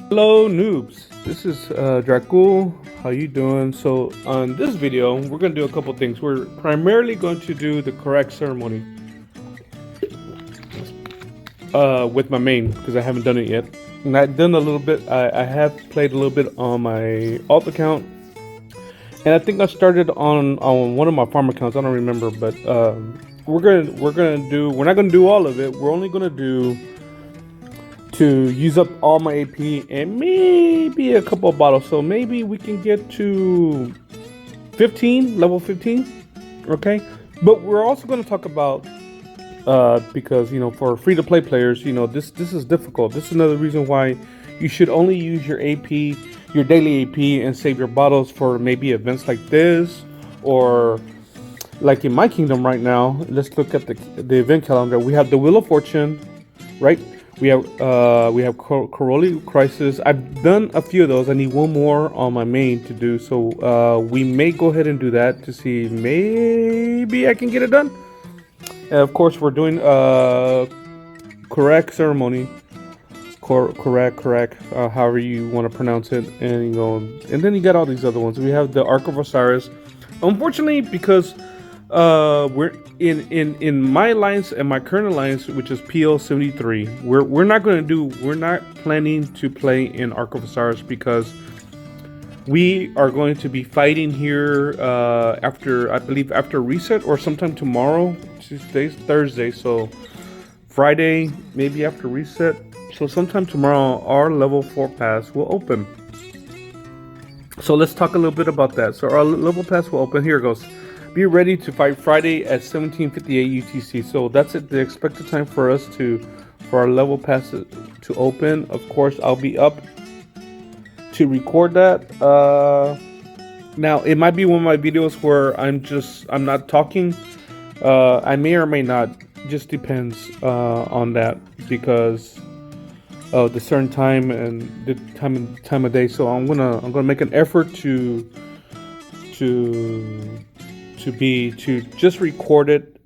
Hello noobs, this is Draccul. How you doing? So on this video, we're going to do a couple things. We're primarily going to do the Karuak Ceremony with my main because I haven't done it yet. And I've done a little bit. I have played a little bit on my alt account, and I think I started on one of my farm accounts. I don't remember, but we're not gonna do all of it. We're only gonna do to use up all my AP and maybe a couple of bottles. So maybe we can get to 15, level 15. Okay. But we're also going to talk about, because, for free to play players, this is difficult. This is another reason why you should only use your AP, your daily AP, and save your bottles for maybe events like this, or like in my kingdom right now. Let's look at the event calendar. We have the Wheel of Fortune, right? We have Karuak Crisis. I've done a few of those. I need one more on my main to do. So we may go ahead and do that to see maybe I can get it done. And of course, we're doing Karuak Ceremony. Karuak, however you want to pronounce it, and and then you got all these other ones. We have the Ark of Osiris. Unfortunately, because we're in my alliance and my current alliance, which is PL73. We're not planning to play in Ark of Osiris because we are going to be fighting here after reset, or sometime tomorrow. Today's Thursday, so Friday maybe after reset. So sometime tomorrow our level 4 pass will open. So let's talk a little bit about that. So our level pass will open. Here it goes. Be ready to fight Friday at 17:58 UTC. So that's it, the expected time for our level pass to open. Of course, I'll be up to record that. Now it might be one of my videos where I'm not talking. I may or may not. Just depends on that, because of the certain time and the time of day. So I'm gonna make an effort to just record it,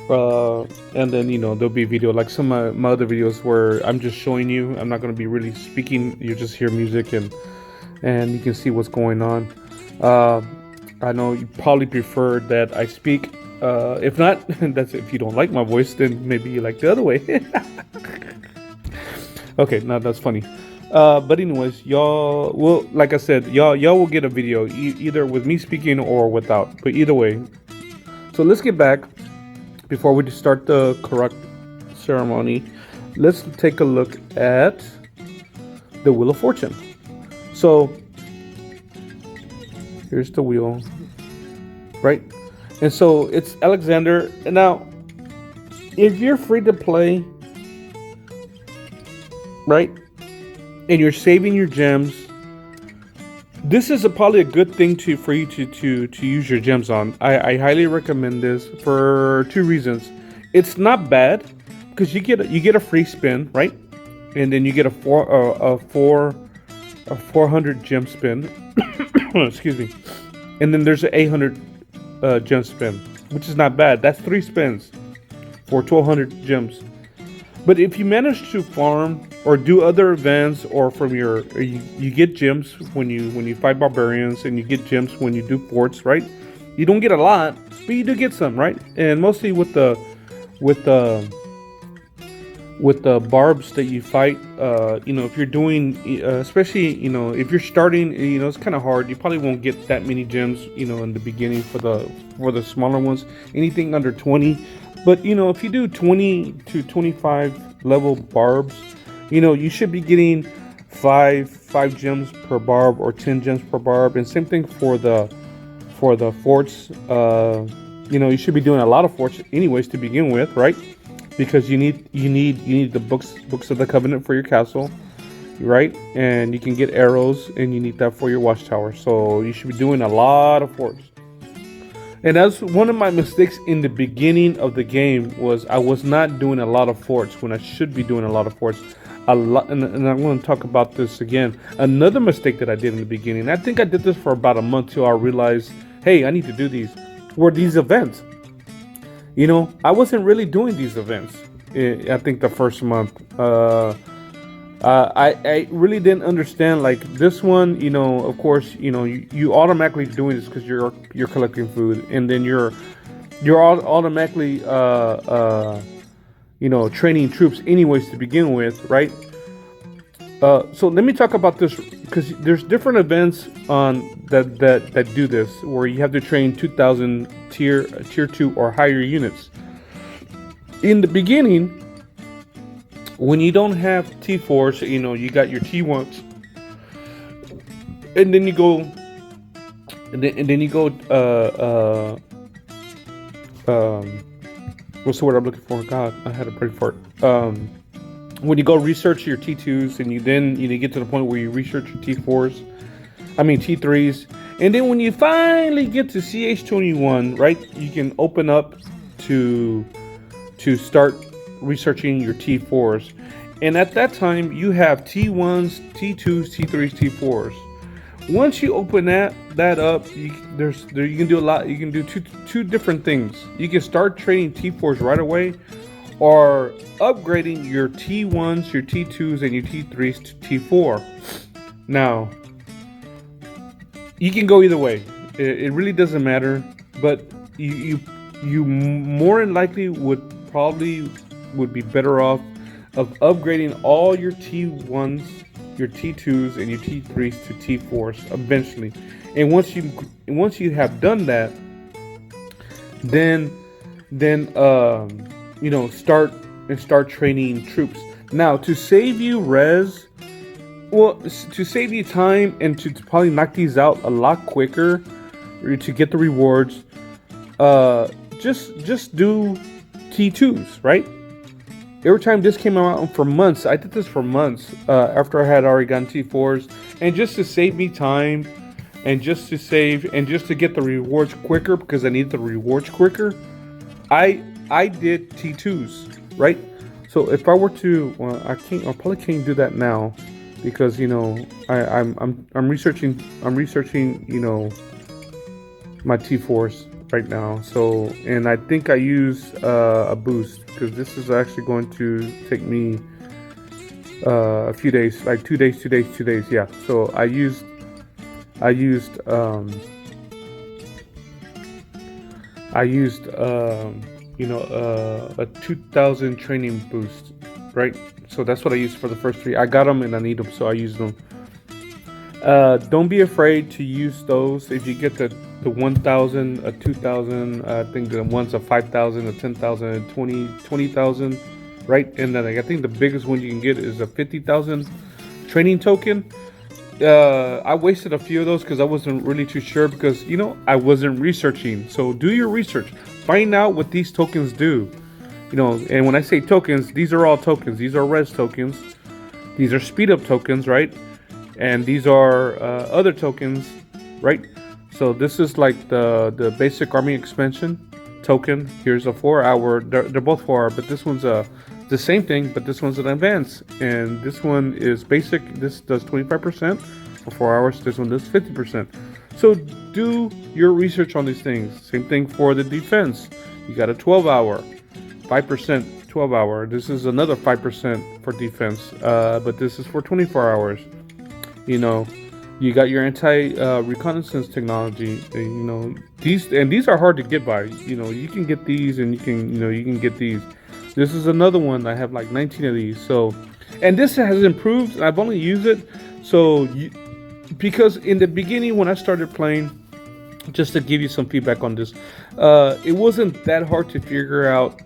and then there'll be video like some of my other videos where I'm just showing you. I'm not going to be really speaking. You just hear music and you can see what's going on. I know you probably prefer that I speak. If not, that's if you don't like my voice, then maybe you like the other way. Okay, now that's funny. But anyways, y'all will, like I said, y'all will get a video either with me speaking or without. But either way, so let's get back before we start the Karuak Ceremony. Let's take a look at the Wheel of Fortune. So here's the wheel, right? And so it's Alexander. And now, if you're free to play, right, and you're saving your gems, this is probably a good thing for you to use your gems on. I highly recommend this for two reasons. It's not bad because you get a free spin, right? And then you get a 400 gem spin. Excuse me. And then there's an 800 gem spin, which is not bad. That's 3 spins for 1200 gems. But if you manage to farm or do other events, or from you get gems when you fight barbarians, and you get gems when you do forts, right? You don't get a lot, but you do get some, right? And mostly with the barbs that you fight, if you're doing, especially if you're starting, it's kind of hard. You probably won't get that many gems, in the beginning for the smaller ones. Anything under 20. But if you do 20 to 25 level barbs, you should be getting five gems per barb, or 10 gems per barb. And same thing for the forts. You should be doing a lot of forts anyways to begin with, right? Because you need the books of the covenant for your castle, right? And you can get arrows, and you need that for your watchtower. So you should be doing a lot of forts. And that's one of my mistakes in the beginning of the game, was I was not doing a lot of forts when I should be doing a lot of forts. And I'm going to talk about this again. Another mistake that I did in the beginning, I think I did this for about a month till I realized, hey, I need to do these, were these events. I wasn't really doing these events. I think the first month, I really didn't understand like this one. Of course, you automatically doing this because you're collecting food, and then you're automatically training troops anyways to begin with, right? So let me talk about this because there's different events on that do this where you have to train 2,000 tier 2 or higher units. In the beginning, when you don't have T4s, you got your T1s, and then you go, what's the word I'm looking for? God, I had a brain fart. When you go research your T2s, and you then get to the point where you research your T4s, I mean T3s, and then when you finally get to CH21, right, you can open up to start researching your T4s, and at that time you have T1s, T2s, T3s, T4s. Once you open that up, you can do a lot. You can do two different things. You can start training T4s right away, or upgrading your T1s, your T2s, and your T3s to T4. Now, you can go either way. It really doesn't matter. But you more than likely would be better off of upgrading all your T1s, your T2s, and your T3s to T4s eventually. And once you have done that, then start training troops. Now, to save you to save you time and to probably knock these out a lot quicker, or to get the rewards, just do T2s, right? Every time this came out for months, I did this for months after I had already gotten T4s, and just to save me time, and just to get the rewards quicker, because I need the rewards quicker, I did T2s, right? So if I were to, well, I probably can't do that now, because I'm researching my T4s right now. So, and I think I use a boost, because this is actually going to take me a few days, like 2 days. Yeah. So I used a 2,000 training boost, right? So that's what I used for the first 3. I got them and I need them, so I used them. Don't be afraid to use those. If you get the 1,000, a 2,000, I think the one's a 5,000, a 10,000, a 20,000, right? And then I think the biggest one you can get is a 50,000 training token. I wasted a few of those because I wasn't really too sure, because I wasn't researching. So do your research, find out what these tokens do. And when I say tokens, these are all tokens. These are res tokens. These are speed up tokens, right? And these are other tokens, right? So this is like the basic army expansion token. Here's a 4-hour. They're both 4 hour, but this one's the same thing, but this one's an advance, and this one is basic. This does 25% for 4 hours. This one does 50%. So do your research on these things. Same thing for the defense. You got a 12-hour, 5% 12-hour. This is another 5% for defense, but this is for 24 hours. You got your anti-reconnaissance technology. These are hard to get by. You can get these, and you can get these. This is another one. I have like 19 of these. So, and this has improved. I've only used it because in the beginning when I started playing, just to give you some feedback on this, it wasn't that hard to figure out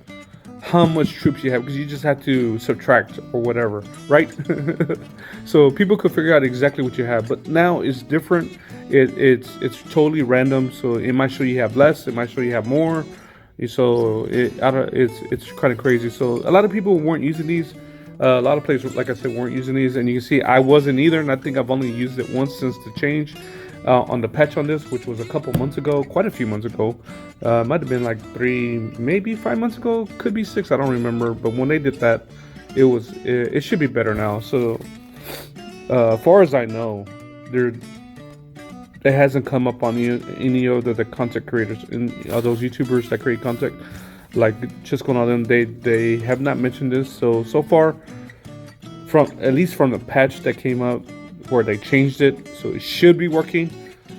how much troops you have, because you just had to subtract or whatever, right? So people could figure out exactly what you have. But now it's different. It's totally random. So it might show you have less. It might show you have more. So it's kind of crazy. So a lot of people weren't using these. A lot of players, like I said, weren't using these, and you can see I wasn't either. And I think I've only used it once since the change on the patch on this, which was a couple months ago, quite a few months ago. Might have been like 3, maybe 5 months ago, could be 6. I don't remember. But when they did that, it should be better now. So as far as I know, it hasn't come up on any of the content creators and those YouTubers that create content, like Chisco and all them. They have not mentioned this. So far, from at least from the patch that came out where they changed it, so it should be working.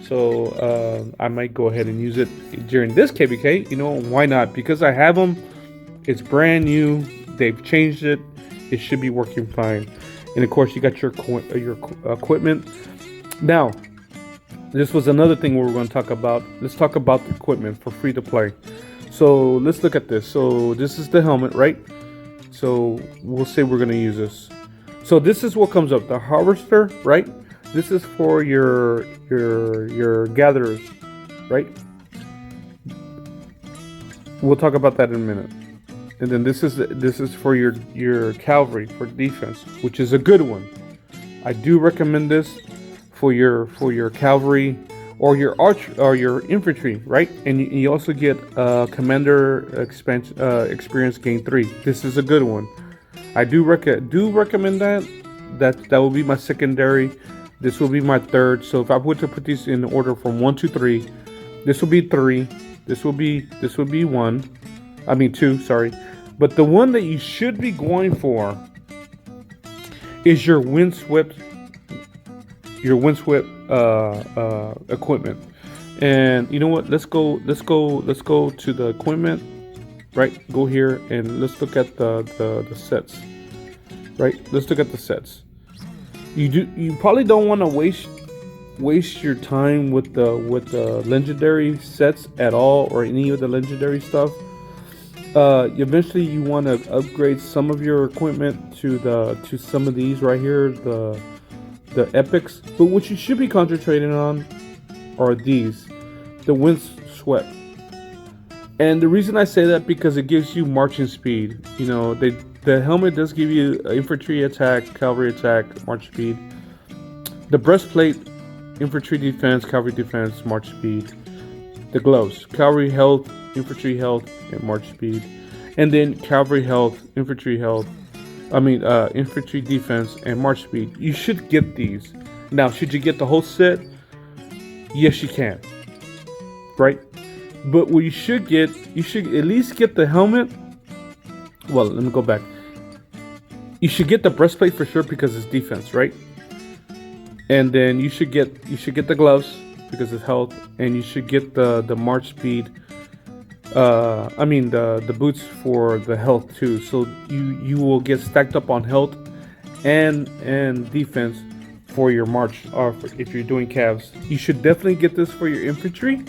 So I might go ahead and use it during this KBK. You know, why not? Because I have them. It's brand new. They've changed it. It should be working fine. And of course, you got your equipment. Now, this was another thing we were going to talk about. Let's talk about the equipment for free to play. So let's look at this. So this is the helmet, right? So we'll say we're going to use this. So this is what comes up. The harvester, right? This is for your gatherers, right? We'll talk about that in a minute. And then this is for your cavalry for defense, which is a good one. I do recommend this for your cavalry or your infantry, right? And you also get commander experience gain 3. This is a good one. I do recommend that. That will be my secondary. This will be my third. So if I were to put these in order from 1 to 3, this will be 3. This will be 1. I mean 2. Sorry. But the one that you should be going for is your windswept equipment. And you know what? Let's go to the equipment. Right? Go here and let's look at the sets. Right? Let's look at the sets. You probably don't want to waste your time with the legendary sets at all, or any of the legendary stuff. Eventually you want to upgrade some of your equipment to some of these right here, the epics. But what you should be concentrating on are these, the windswept. And the reason I say that, because it gives you marching speed. You know, the helmet does give you infantry attack, cavalry attack, march speed. The breastplate, infantry defense, cavalry defense, march speed. The gloves, cavalry health, infantry health, and march speed. And then cavalry health, infantry defense, and march speed. You should get these. Now, should you get the whole set? Yes, you can. Right? But what you should at least get the helmet. Well, let me go back. You should get the breastplate for sure, because it's defense, right? And then you should get the gloves because it's health, and you should get the march speed. The boots for the health too. So you will get stacked up on health and defense for your march, or if you're doing calves. You should definitely get this for your infantry.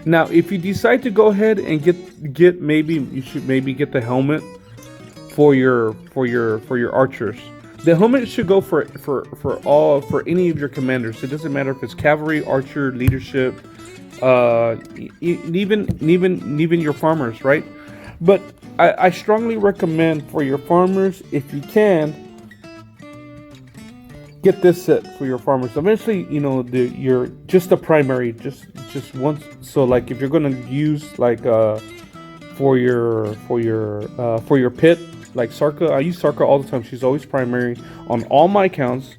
Now, if you decide to go ahead and get maybe get the helmet for your archers. The helmet should go for any of your commanders. It doesn't matter if it's cavalry, archer, leadership, even your farmers, right? But I strongly recommend for your farmers, if you can, get this set for your farmers. Eventually, you know, you're just the primary, just once. So like if you're gonna use like for your pit, like Sarka, I use Sarka all the time. She's always primary on all my accounts.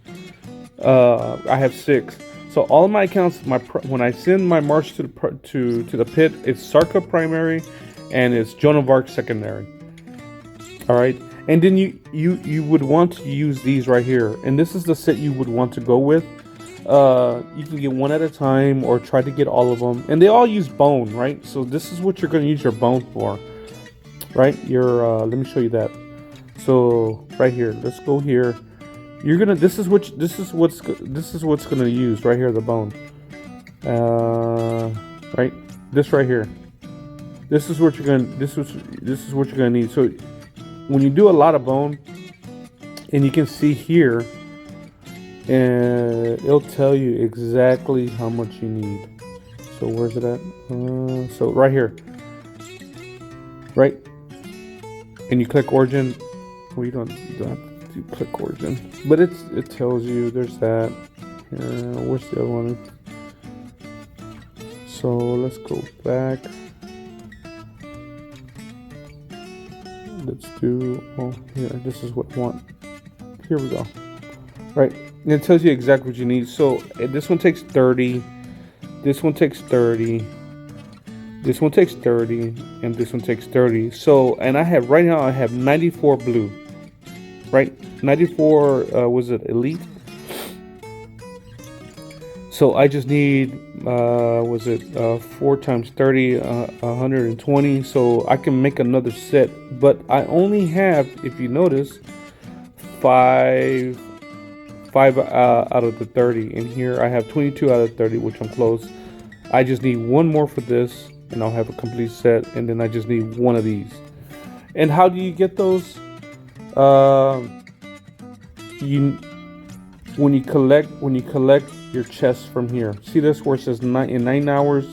I have 6. So all of my accounts, when I send my march to the pit, it's Sarka primary, and it's Joan of Arc secondary. All right, and then you would want to use these right here, and this is the set you would want to go with. You can get one at a time, or try to get all of them, and they all use bone, right? So this is what you're going to use your bone for, right? Let me show you that. So right here, let's go here. You're gonna. This is what's gonna use right here, the bone. Right. This right here. This is what you're gonna. This is what you're gonna need. So when you do a lot of bone, and you can see here, and it'll tell you exactly how much you need. So where's it at? So right here. Right. And you click origin. Well, you don't have to click origin, but it tells you there's that. Where's the other one? So let's go back. Let's do. Oh, here. This is what I want. Here we go. Right, and it tells you exactly what you need. So this one takes 30. This one takes 30. This one takes 30, and this one takes 30. So, and I have right now, I have 94 blue. Right, 94 was it elite? So I just need was it 4 times 30, 120. So I can make another set, but I only have, if you notice, five out of the 30. And here I have 22 out of 30, which I'm close. I just need one more for this, and I'll have a complete set. And then I just need one of these. And how do you get those? You when you collect your chests from here. See this where it says in 9 hours,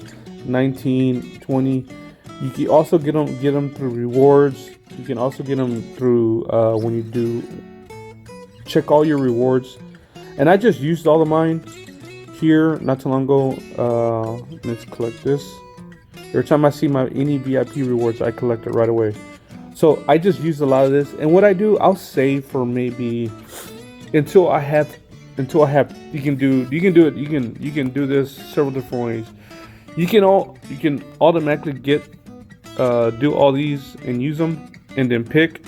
19, 20. You can also get them through rewards. You can also get them through when you do check all your rewards. And I just used all of mine here not too long ago. Let's collect this. Every time I see any VIP rewards, I collect it right away. So I just used a lot of this. And what I do, I'll save for maybe until I have. You can do this several different ways. You can automatically do all these and use them and then pick,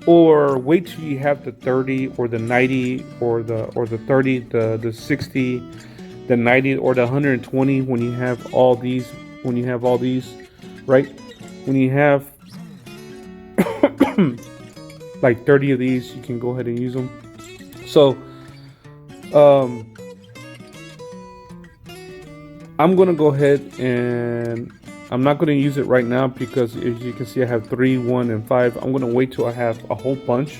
or wait till you have the 30 or the 90 or the 30, the 60, the 90 or the 120 when you have all these, right? When you have like 30 of these, you can go ahead and use them. So I'm gonna go ahead and I'm not gonna use it right now because as you can see I have 3, 1, and 5. I'm gonna wait till I have a whole bunch.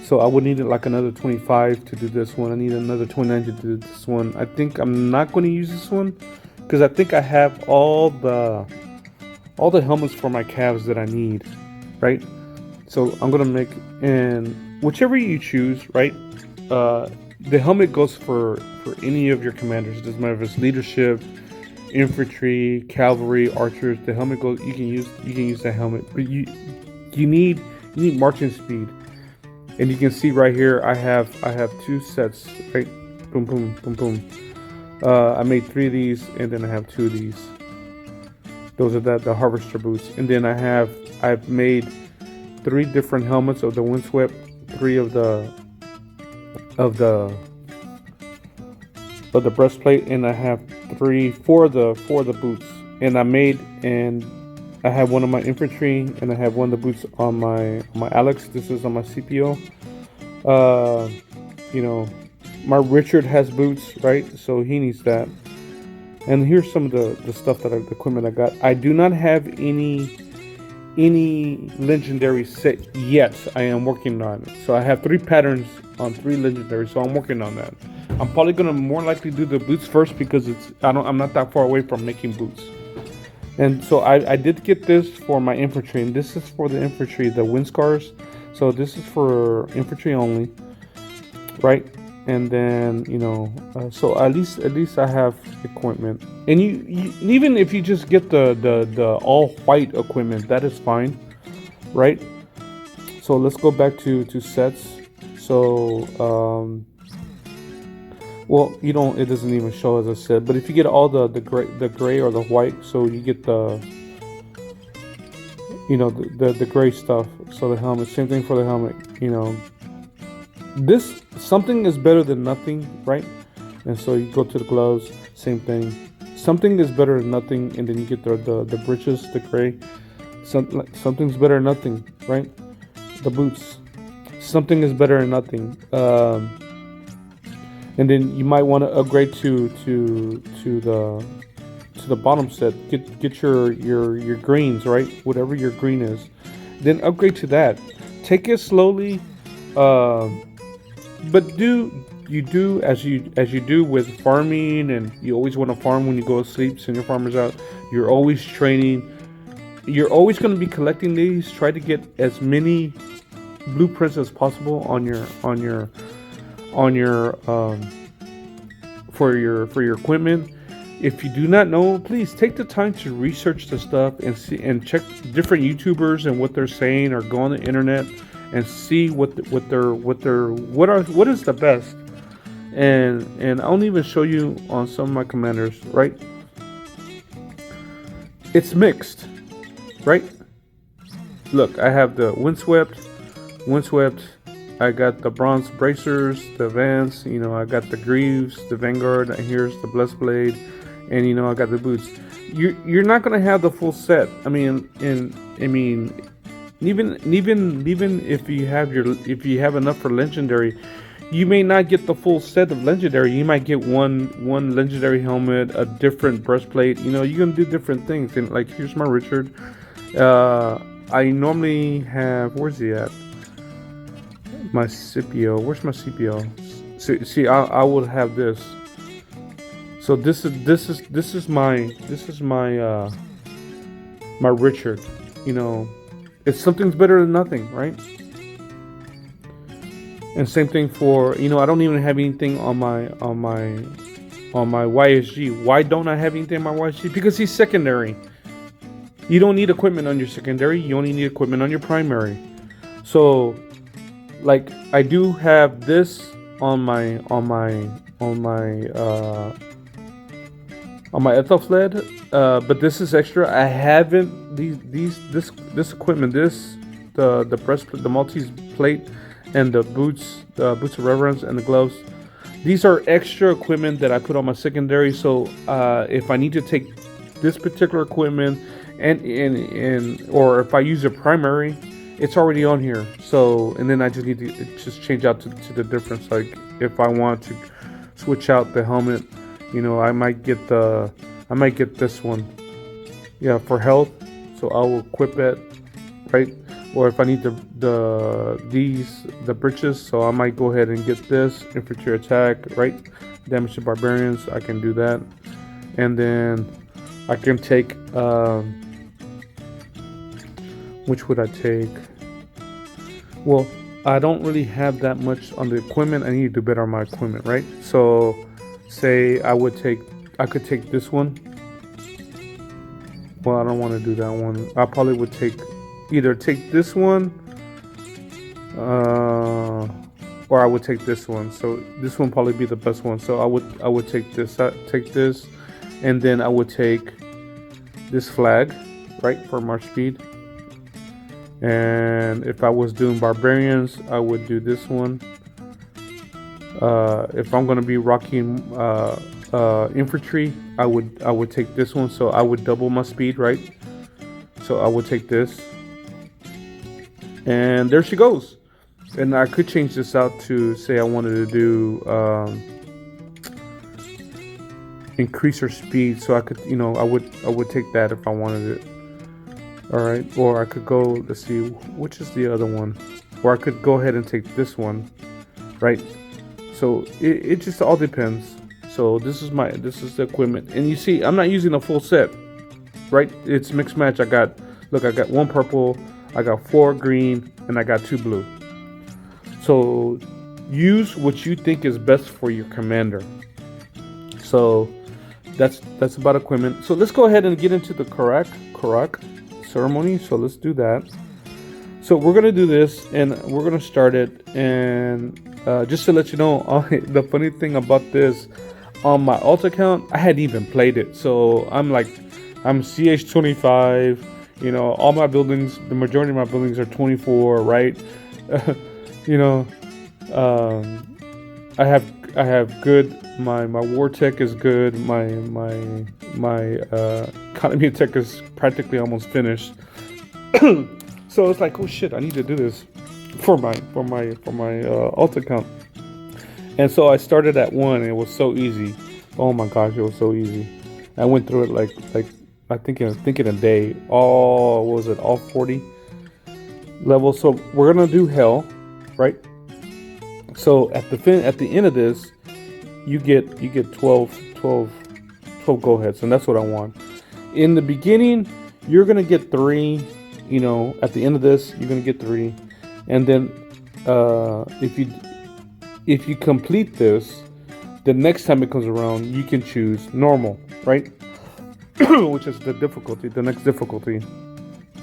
So I would need like another 25 to do this one. I need another 29 to do this one. I think I'm not gonna use this one because I think I have all the helmets for my calves that I need, right? So I'm gonna make, and whichever you choose, right? The helmet goes for any of your commanders. It doesn't matter if it's leadership, infantry, cavalry, archers. The helmet goes. You can use the helmet, but you need marching speed. And you can see right here, I have 2 sets. Right, boom, boom, boom, boom. I made 3 of these, and then I have 2 of these. Those are the harvester boots, and then I've made 3 different helmets of the windswept, 3 of the breastplate, and I have 4 of the boots. And I have one of my infantry, and I have one of the boots on my Alex. This is on my CPO. My Richard has boots, right? So he needs that. And here's some of the stuff the equipment I got. I do not have any legendary set yet. I am working on it. So I have 3 patterns on 3 legendaries, so I'm working on that. I'm probably gonna more likely do the boots first because I'm not that far away from making boots. And so I did get this for my infantry, and this is for the infantry, the wind scars. So this is for infantry only, right? And then so at least I have equipment. And you even if you just get the all white equipment, that is fine, right? So let's go back to sets. So well, it doesn't even show as I said, but if you get all the gray or the white, so you get the gray stuff. So the helmet, same thing for the helmet. This something is better than nothing, right? And so you go to the gloves, same thing. Something is better than nothing, and then you get the breeches, the gray. Something's better than nothing, right? The boots. Something is better than nothing. And then you might want to upgrade to the bottom set. Get your greens, right? Whatever your green is. Then upgrade to that. Take it slowly. But you do as you do with farming, and you always want to farm when you go to sleep. Send your farmers out. You're always training. You're always going to be collecting these. Try to get as many blueprints as possible on your for your equipment. If you do not know, please take the time to research the stuff and see and check different YouTubers and what they're saying, or go on the internet and see what is the best. And I'll even show you on some of my commanders, right? It's mixed, right? Look, I have the windswept, I got the bronze bracers, the Vans, I got the greaves, the Vanguard, and here's the blessed blade, and I got the boots. You're not gonna have the full set. I mean, even if you have enough for legendary, you may not get the full set of legendary. You might get one legendary helmet, a different breastplate. You're gonna do different things. And like, here's my Richard. I normally have, where's he at? My Scipio. Where's my Scipio? See, I would have this. So this is my my Richard. It's something's better than nothing, right? And same thing for, I don't even have anything on my YSG. Why don't I have anything on my YSG? Because he's secondary. You don't need equipment on your secondary. You only need equipment on your primary. So, like, I do have this on my Ethelfled, but this is extra. I haven't this equipment, the breastplate, the Maltese plate, and the boots of reverence, and the gloves. These are extra equipment that I put on my secondary. So if I need to take this particular equipment or if I use a primary, it's already on here. So, and then I just need to just change out to the difference. Like if I want to switch out the helmet, I might get this one, for health. So I will equip it, right? Or if I need the breeches, so I might go ahead and get this infantry attack, right? Damage to barbarians, I can do that, and then I can take. Which would I take? Well, I don't really have that much on the equipment. I need to do better on my equipment, right? So, say I could take this one. Well, I don't want to do that one. I probably would either take this one, or I would take this one. So this one probably be the best one. So I would take this, and then I would take this flag, right, for march speed. And if I was doing barbarians, I would do this one. If I'm gonna be rocking infantry, I would take this one. So I would double my speed, right? So I would take this, and there she goes. And I could change this out to say I wanted to do increase her speed. So I could, I would take that if I wanted it. All right, or I could go, let's see, which is the other one? Or I could go ahead and take this one, right? So it just all depends. So this is the equipment, and you see, I'm not using a full set, right? It's mixed match. I got one purple, I got 4 green, and I got 2 blue. So use what you think is best for your commander. So that's about equipment. So let's go ahead and get into the Karuak Ceremony. So let's do that. So we're gonna do this, and we're gonna start it. And just to let you know, the funny thing about this, on my alt account, I hadn't even played it. So I'm CH25. All my buildings, the majority of my buildings are 24, right? I have good. My war tech is good. My economy tech is practically almost finished. So it's like, oh shit, I need to do this for my alt account. And so I started at 1, and it was so easy. Oh my gosh, it was so easy. I went through it like I think in a day. All 40 levels. So we're gonna do hell, right? So at the end of this, you get 12 go aheads, and that's what I want. In the beginning, you're gonna get 3. At the end of this, you're gonna get 3, and then if you complete this, the next time it comes around, you can choose normal, right? Which is the next difficulty,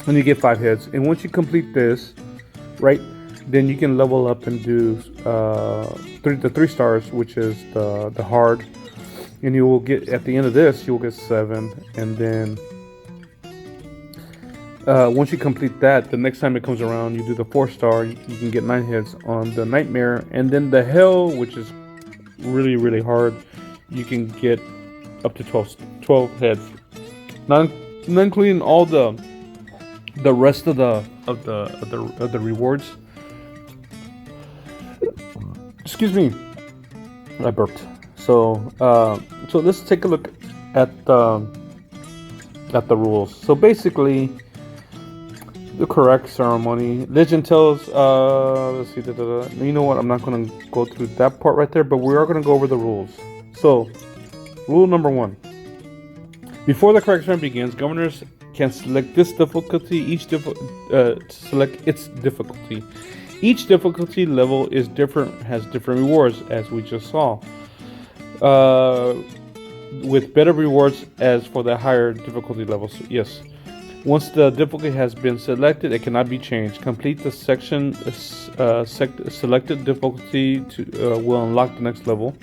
and you get 5 hits. And once you complete this, right, then you can level up and do the 3 stars, which is the hard, and you will get, at the end of this, you'll get 7, and then Once you complete that, the next time it comes around, you do the 4-star. You can get 9 hits on the nightmare, and then the hell, which is really really hard. You can get up to 12 heads, not including all the rest of the rewards. Excuse me, I burped. So let's take a look at the rules. So basically, the Karuak Ceremony. Legend tells, let's see, you know what, I'm not going to go through that part right there, but we are going to go over the rules. So, rule number 1. Before the Karuak Ceremony begins, governors can select this difficulty, select its difficulty. Each difficulty level is different, has different rewards, as we just saw. With better rewards as for the higher difficulty levels. Yes. Once the difficulty has been selected, it cannot be changed. Complete the selected difficulty will unlock the next level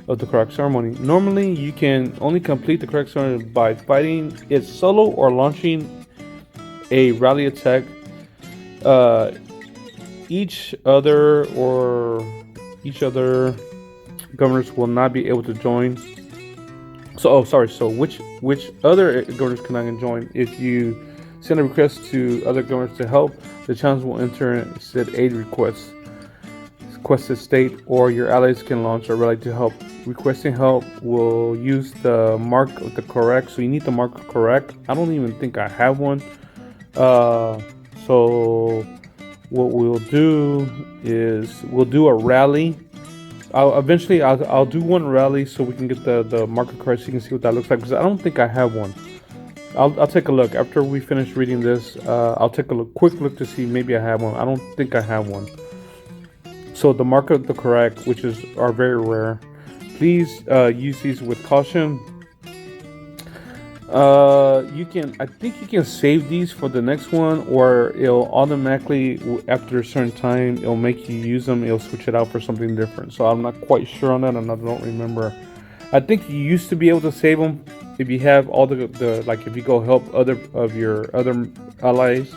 of the Karuak Ceremony. Normally, you can only complete the Karuak Ceremony by fighting it solo or launching a rally attack. Each other governors will not be able to join. So which other governors cannot join? If you send a request to other governors to help, the challenge will enter said aid requested state, or your allies can launch a rally to help. Requesting help will use the mark of the Karuak. So you need the mark of Karuak. I don't even think I have one. So what we'll do is we'll do a rally. I'll do one rally so we can get the marker card so you can see what that looks like, because I don't think I have one. I'll take a look after we finish reading this. I'll take a quick look to see maybe I have one. I don't think I have one. So the marker of the Karuak, which are very rare. Please use these with caution. I think you can save these for the next one, or it'll automatically, after a certain time, it'll make you use them. It'll switch it out for something different. So I'm not quite sure on that, and I don't remember. I think you used to be able to save them if you have all the like if you go help other of your other allies,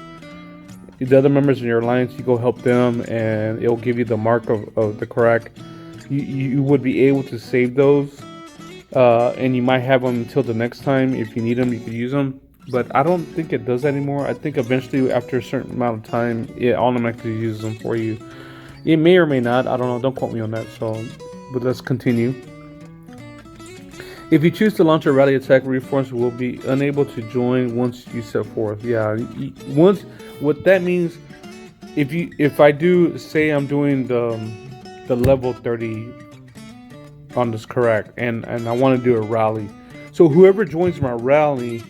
the other members in your alliance. You go help them, and it'll give you the mark of the Karuak. You would be able to save those. And you might have them until the next time. If you need them, you could use them, but I don't think it does that anymore. I think eventually, after a certain amount of time, it automatically uses them for you. It may or may not, I don't know, don't quote me on that. But let's continue. If you choose to launch a rally attack, reinforcements will be unable to join once you set forth. Yeah, what that means, if I do, say I'm doing the level 30 on this Karuak, and I want to do a rally, so whoever joins my rally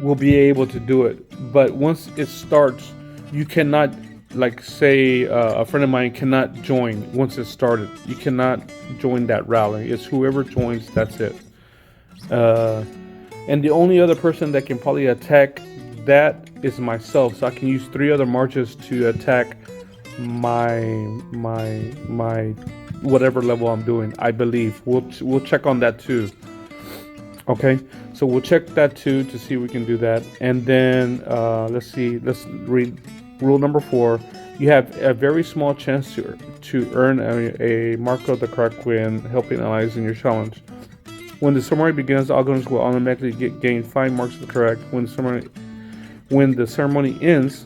will be able to do it. But once it starts, you cannot, like, say a friend of mine cannot join once it started. You cannot join that rally. It's whoever joins, that's it. And the only other person that can probably attack that is myself, so I can use 3 other marches to attack my whatever level I'm doing. I believe we'll check on that too. Okay, so we'll check that too to see if we can do that. And then let's read rule number 4. You have a very small chance to earn a mark of the Karuak when helping allies in your challenge. When the ceremony begins, all governors will automatically gain 5 marks of the Karuak. When the ceremony ends,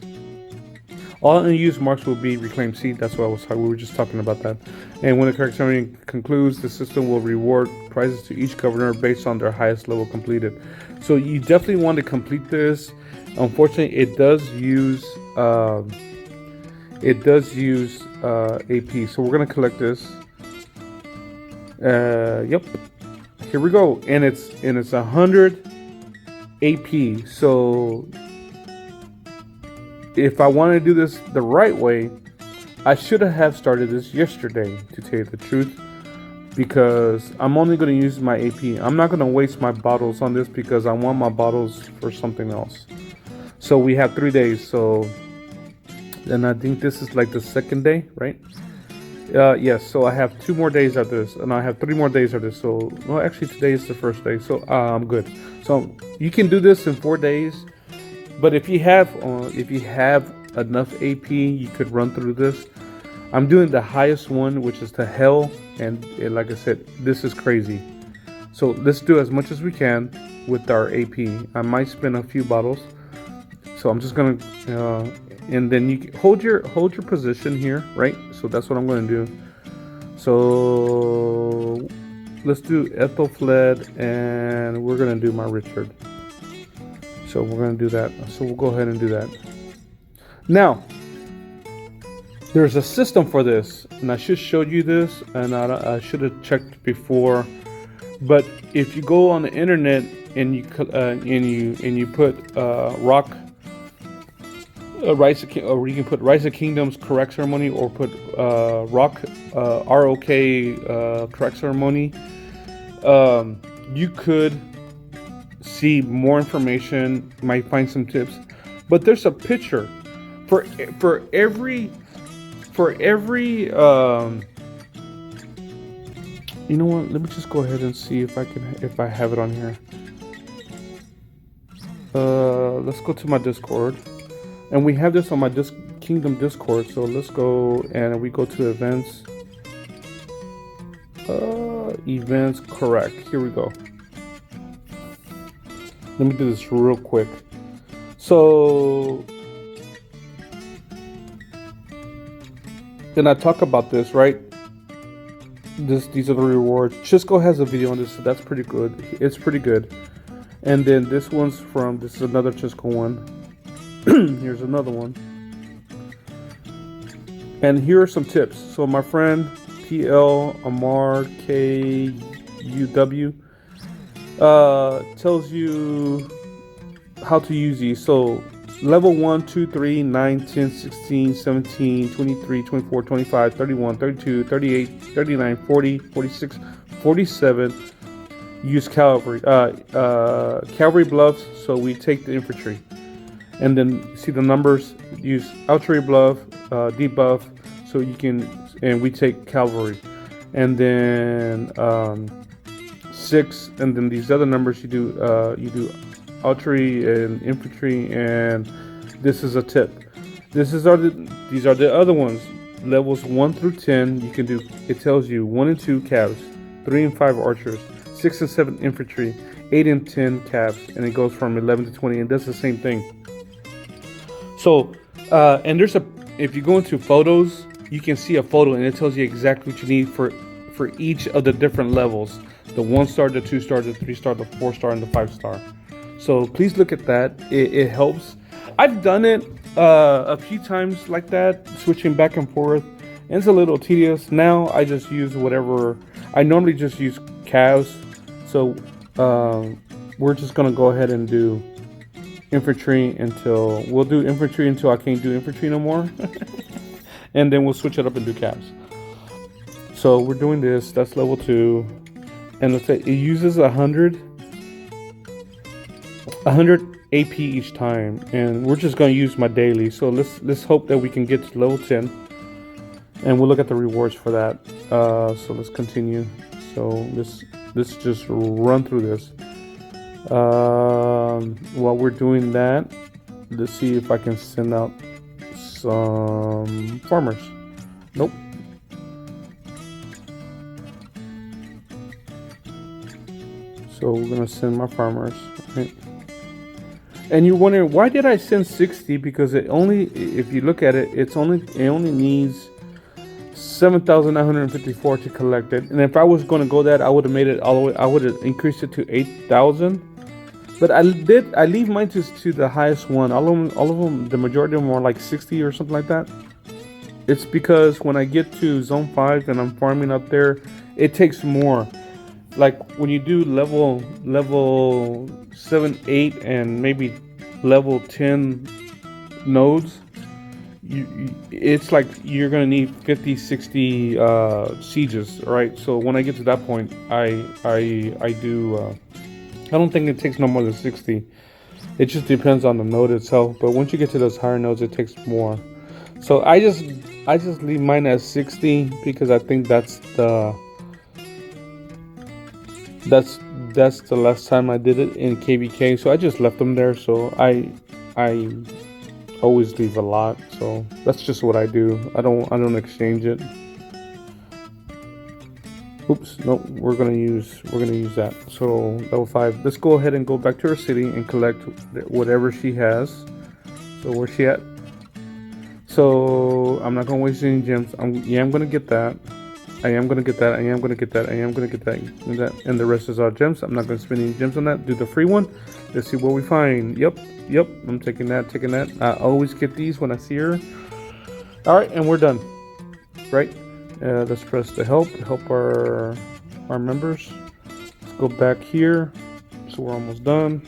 all unused marks will be reclaimed. See, that's what we were just talking about that. And when the Karuak Ceremony concludes, the system will reward prizes to each governor based on their highest level completed. So you definitely want to complete this. Unfortunately, it does use AP. So we're gonna collect this. Yep. Here we go, and it's 100 AP. So if I want to do this the right way, I should have started this yesterday, to tell you the truth, because I'm only going to use my AP. I'm not going to waste my bottles on this because I want my bottles for something else. So we have 3 days. So, and I think this is like the second day, right? Yes. So I have 2 more days of this, and I have 3 more days of this. So, well, actually today is the first day. So I'm good. So you can do this in 4 days. But if you have enough AP, you could run through this. I'm doing the highest one, which is to hell, and like I said, this is crazy. So let's do as much as we can with our AP. I might spin a few bottles, so I'm just gonna, and then you hold your position here, right? So that's what I'm gonna do. So let's do Ethelfled, and we're gonna do my Richard. So we're gonna do that. So we'll go ahead and do that. Now, there's a system for this, and I should show you this, and I should have checked before. But if you go on the internet and you put Rise of or you can put Rise of Kingdoms Karuak Ceremony, or put ROK Karuak Ceremony, you could see more information. Might find some tips, but there's a picture for every. You know what? Let me just go ahead and see if I have it on here. Let's go to my Discord, and we have this on my Kingdom Discord. So let's go, and we go to events. Events, correct. Here we go. Let me do this real quick. So, then I talk about this, right? These are the rewards. Chisco has a video on this, so that's pretty good. It's pretty good. And then this is another Chisco one. Here's another one. And here are some tips. So my friend PL Amar KUW tells you how to use these. So level 1, 2, 3, 9, 10, 16, 17, 23, 24, 25, 31, 32, 38, 39, 40, 46, 47. Use cavalry. Cavalry bluffs, so we take the infantry. And then see the numbers. Use archery bluff, debuff, so you can, and we take cavalry. And then 6, and then these other numbers you do archery and infantry. And this is a tip. These are the other ones. Levels 1 through 10, you can do. It tells you 1 and 2 calves, 3 and 5 archers, 6 and 7 infantry, 8 and 10 calves, and it goes from 11 to 20, and does the same thing. So, and if you go into photos, you can see a photo, and it tells you exactly what you need for each of the different levels: the 1-star, the 2-star, the 3-star, the 4-star, and the 5-star. So please look at that. It helps. I've done it a few times like that, switching back and forth, and it's a little tedious. Now I just use whatever. I normally just use calves. So we're just gonna go ahead and do infantry until I can't do infantry no more. And then we'll switch it up and do calves. So we're doing this. That's level 2, and let's say it uses 100 AP each time, and we're just going to use my daily. So let's hope that we can get to level 10, and we'll look at the rewards for that. So let's continue. So let's just run through this. While we're doing that, let's see if I can send out some farmers. Nope. So we're gonna send my farmers. Right? And you're wondering, why did I send 60? Because if you look at it, it only needs 7,954 to collect it. And if I was going to go that, I would have made it all the way. I would have increased it to 8,000. But I leave mine to the highest one. All of them, the majority of them are like 60 or something like that. It's because when I get to zone 5 and I'm farming up there, it takes more. Like when you do level 7, 8, and maybe level 10 nodes, it's like you're gonna need 50, 60 sieges, right? So when I get to that point, I do. I don't think it takes no more than 60. It just depends on the node itself. But once you get to those higher nodes, it takes more. So I just leave mine at 60 because I think that's the last time I did it in KVK. So I just left them there. So I always leave a lot, so that's just what I do. I don't exchange it. Oops, no, we're gonna use that. So level 5. Let's go ahead and go back to her city and collect whatever she has. So where's she at? So I'm not gonna waste any gems. I'm gonna get that. I am gonna get that. I am gonna get that. I am gonna get that. And the rest is all gems. I'm not gonna spend any gems on that. Do the free one. Let's see what we find. Yep. I'm taking that. Taking that. I always get these when I see her. All right, and we're done. Right. Let's press the help our members. Let's go back here. So we're almost done.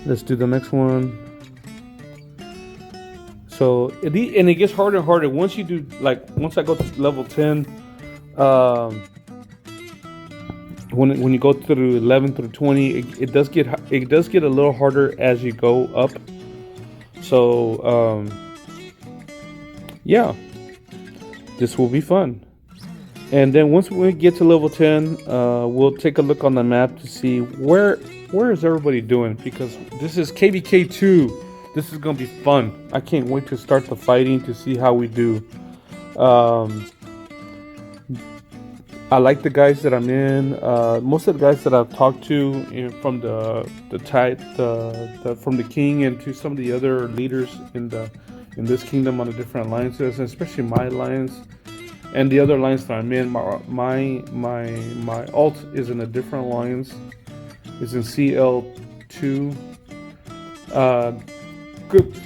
Let's do the next one. So it gets harder and harder once you do, like, once I go to level 10. When you go through 11 through 20, it does get a little harder as you go up. So yeah, this will be fun. And then once we get to level 10, we'll take a look on the map to see where is everybody doing, because this is KVK 2. This is gonna be fun. I can't wait to start the fighting to see how we do. I like the guys that I'm in. Most of the guys that I've talked to, from from the king and to some of the other leaders in this kingdom on the different alliances, and especially my alliance and the other alliance that I'm in. My alt is in a different alliance. It's in CL2.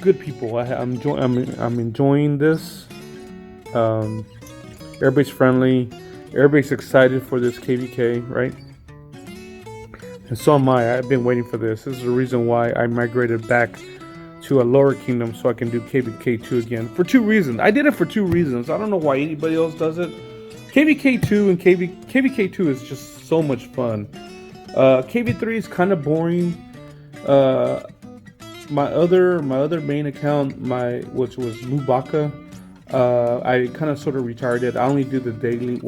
Good people. I'm enjoying this. Everybody's friendly. Everybody's excited for this KVK, right? And so am I. I've been waiting for this. This is the reason why I migrated back to a lower kingdom, so I can do KVK 2 again. For 2 reasons. I did it for 2 reasons. I don't know why anybody else does it. KVK 2 and KVK 2 is just so much fun. KV3 is kind of boring. My other main account, which was Mubaka, I kind of sort of retired it. I only do the daily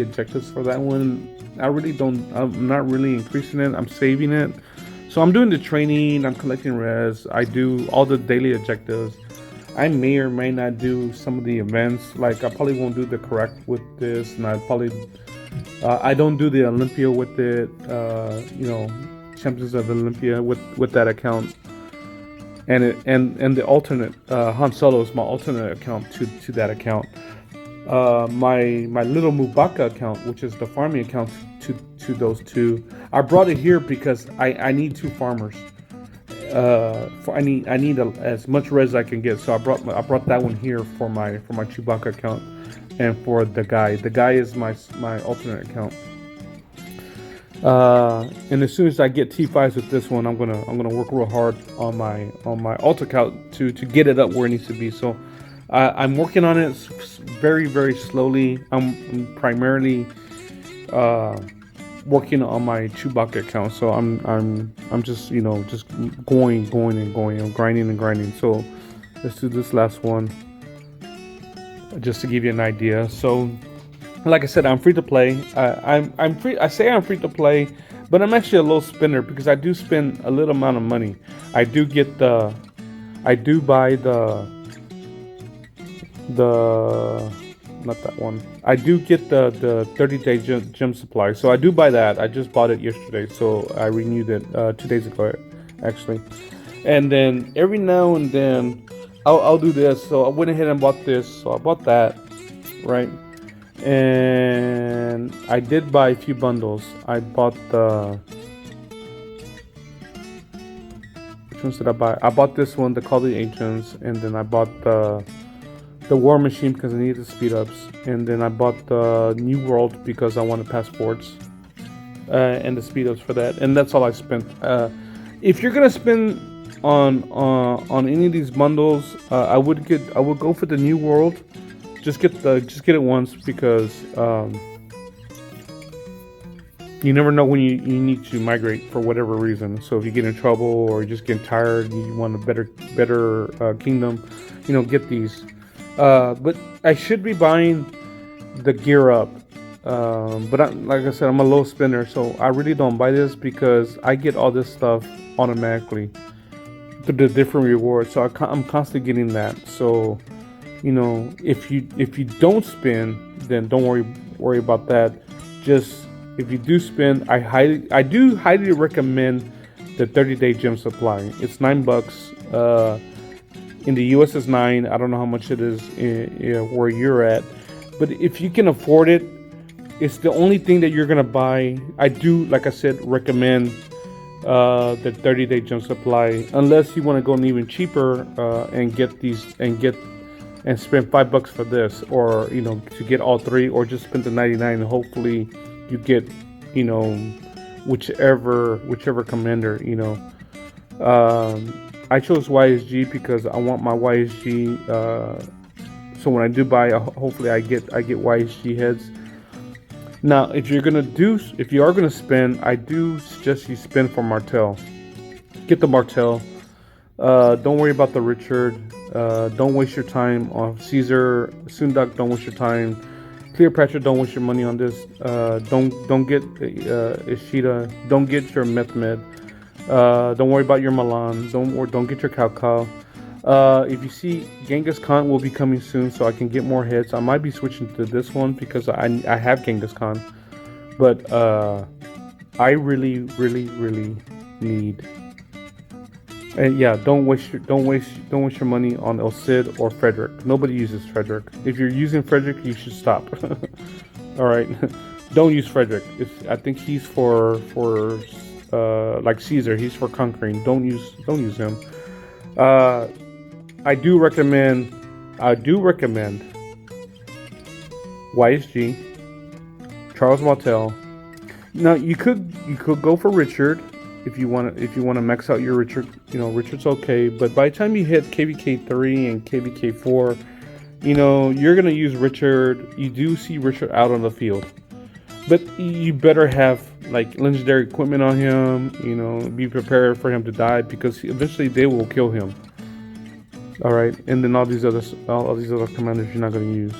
objectives for that one. I'm not really increasing it. I'm saving it. So I'm doing the training, I'm collecting res, I do all the daily objectives. I may or may not do some of the events. Like, I probably won't do the correct with this, and I don't do the Olympia with it, Champions of Olympia with that account. And the alternate, Han Solo is my alternate account to that account. My little Mubaka account, which is the farming account to those 2, I brought it here because I need 2 farmers. I need as much res as I can get, so I brought that one here for my Chewbacca account, and for the guy. The guy is my alternate account. And as soon as I get T5s with this one, I'm gonna work real hard on my alt account to get it up where it needs to be. So I'm working on it very, very slowly. I'm primarily working on my Chewbacca account. So I'm just just going and going. I'm grinding and grinding. So let's do this last one just to give you an idea. So, like I said, I'm free to play. I'm free. I say I'm free to play, but I'm actually a low spender because I do spend a little amount of money. I do buy the not that one. I do get the 30-day gem supply. So I do buy that. I just bought it yesterday, so I renewed it 2 days ago, actually. And then every now and then I'll do this. So I went ahead and bought this. So I bought that, right? And I did buy a few bundles. I bought which ones did I buy? I bought this one, the Call of the Ancients, and then I bought the War Machine because I needed the speed ups, and then I bought the New World because I wanted passports and the speed ups for that, and that's all I spent. If you're gonna spend on any of these bundles, I would go for the New World. Just get it once, because you never know when you need to migrate for whatever reason. So if you get in trouble or you're just getting tired, you want a better kingdom, get these. But I should be buying the gear up But like I said, I'm a low spender, so I really don't buy this because I get all this stuff automatically through the different rewards. So I'm constantly getting that. So if you don't spin, then don't worry about that. Just if you do spin, I do highly recommend the 30-day gem supply. It's $9. In the US is 9. I don't know how much it is where you're at, but if you can afford it, it's the only thing that you're gonna buy. I do, like I said, recommend the 30-day gem supply, unless you want to go even cheaper and get these and spend $5 for this, or to get all three, or just spend the 99 and hopefully you get whichever commander. I chose YSG because I want my YSG. So when I do buy, hopefully I get YSG heads. Now, if you are gonna spend, I do suggest you spend for Martell. Get the Martell. Don't worry about the Richard. Don't waste your time on Caesar. Sundak, don't waste your time. Cleopatra, don't waste your money on this. Don't get Ishida. Don't get your Methmed. Don't worry about your Milan. Don't get your Cao. If you see, Genghis Khan will be coming soon, so I can get more hits. I might be switching to this one because I have Genghis Khan, but I really need. And yeah, don't waste your money on El Cid or Frederick. Nobody uses Frederick. If you're using Frederick, you should stop. All right, don't use Frederick. I think he's for like Caesar. He's for conquering. Don't use him. I do recommend YSG, Charles Martel. Now you could go for Richard if you want to max out your Richard. Richard's okay, but by the time you hit KVK 3 and KVK 4, you're gonna use Richard. You do see Richard out on the field, but you better have like legendary equipment on him. Be prepared for him to die because eventually they will kill him. All right, and then all these other commanders you're not going to use.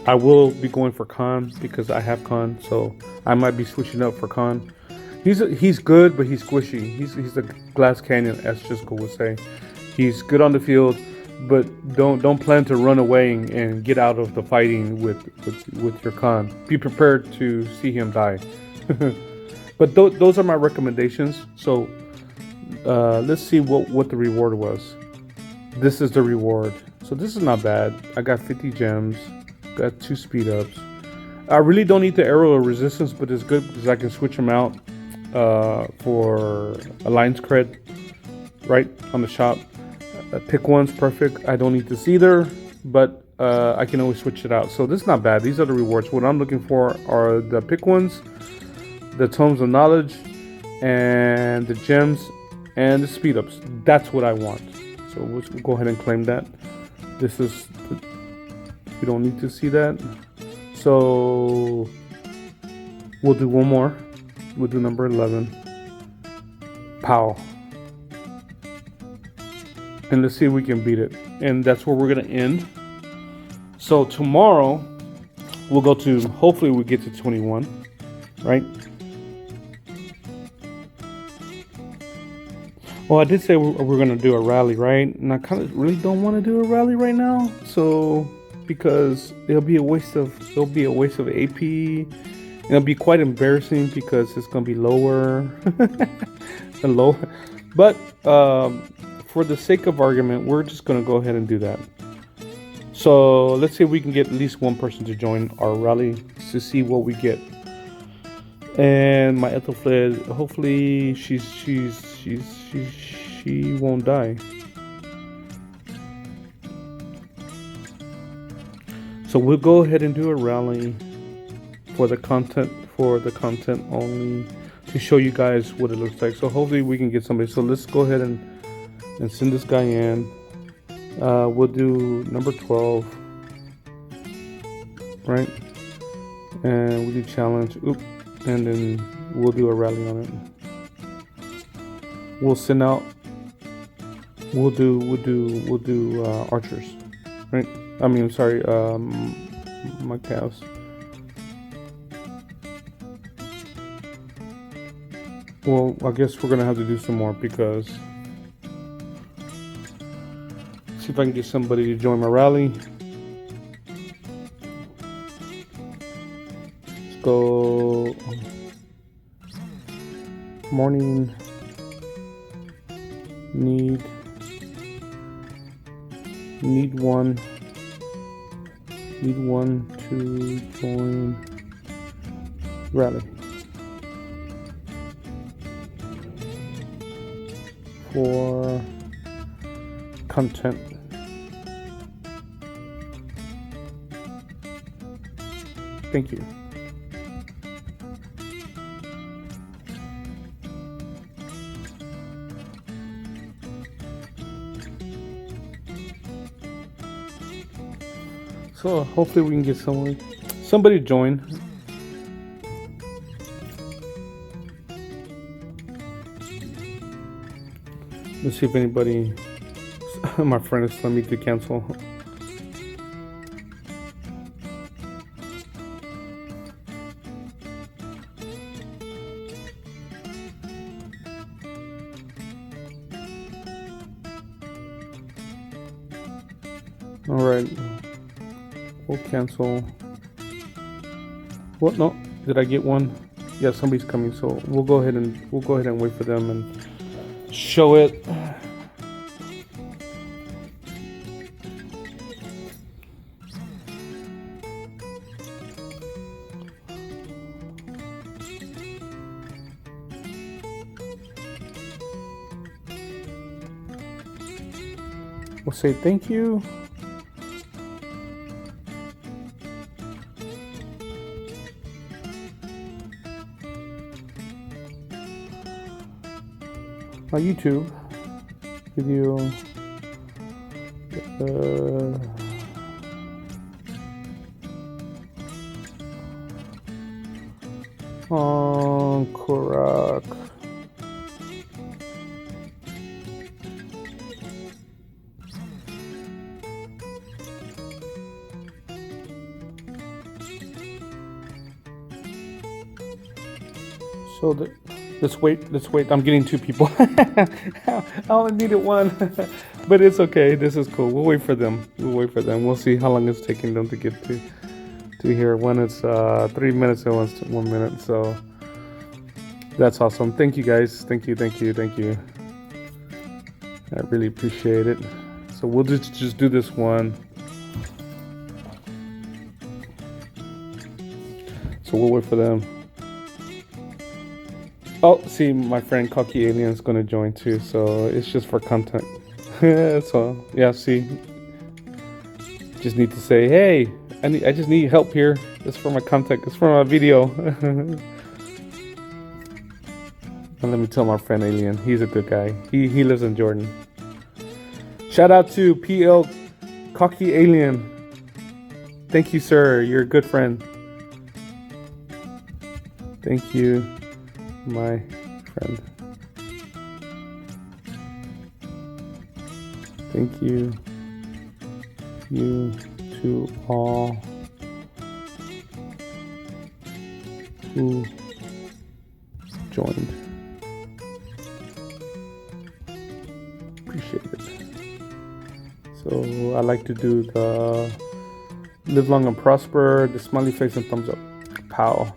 I will be going for Khan because I have Khan, so I might be switching up for Khan. He's good, but he's squishy. He's a glass cannon, as Jessica would say. He's good on the field, but don't plan to run away and get out of the fighting with your Khan. Be prepared to see him die. But those are my recommendations. So. Let's see what the reward was. This is the reward. So this is not bad. I got 50 gems. Got 2 speed ups. I really don't need the arrow of resistance, but it's good because I can switch them out for alliance cred right on the shop. Pick one's perfect. I don't need this either, but I can always switch it out. So this is not bad. These are the rewards. What I'm looking for are the pick ones, the tomes of knowledge, and the gems. And the speed ups. That's what I want. So we'll go ahead and claim that. We don't need to see that. So we'll do one more. We'll do number 11. Pow. And let's see if we can beat it. And that's where we're going to end. So tomorrow we'll go to, hopefully we get to 21. Right? Well, I did say we're gonna do a rally, right? And I kind of really don't want to do a rally right now, so because it'll be a waste of AP. And it'll be quite embarrassing because it's gonna be lower and low. But for the sake of argument, we're just gonna go ahead and do that. So let's see if we can get at least one person to join our rally to see what we get. And my Ethelfled, hopefully she won't die. So we'll go ahead and do a rally for the content only to show you guys what it looks like. So hopefully we can get somebody. So let's go ahead and send this guy in. We'll do number 12, right? And we do challenge. Oop. And then we'll do a rally on it. We'll send out. We'll do archers, right? I mean, sorry, my cows. Well, I guess we're gonna have to do some more because see if I can get somebody to join my rally. Let's go. Morning. Need one to join rally for content. Thank you. So hopefully we can get somebody to join. Let's see if anybody. My friend is telling me to cancel. All right. We'll cancel. What? No, did I get one? Yeah, somebody's coming, so we'll go ahead and wait for them and show it. We'll say thank you. My YouTube video on Karuak. So let's wait. I'm getting 2 people. I only needed 1, but it's okay. This is cool. We'll wait for them. We'll see how long it's taking them to get to here. One is 3 minutes and one's 1 minute. So that's awesome. Thank you guys. Thank you. I really appreciate it. So we'll just do this one. So we'll wait for them. Oh, see, my friend Cocky Alien is going to join too, so it's just for content. So, yeah, see. Just need to say, hey, I just need help here. It's for my content. It's for my video. And let me tell my friend Alien, he's a good guy. He lives in Jordan. Shout out to PL Cocky Alien. Thank you, sir. You're a good friend. Thank you, my friend. Thank you. You to all who joined. Appreciate it. So I like to do the live long and prosper, the smiley face and thumbs up. Pow.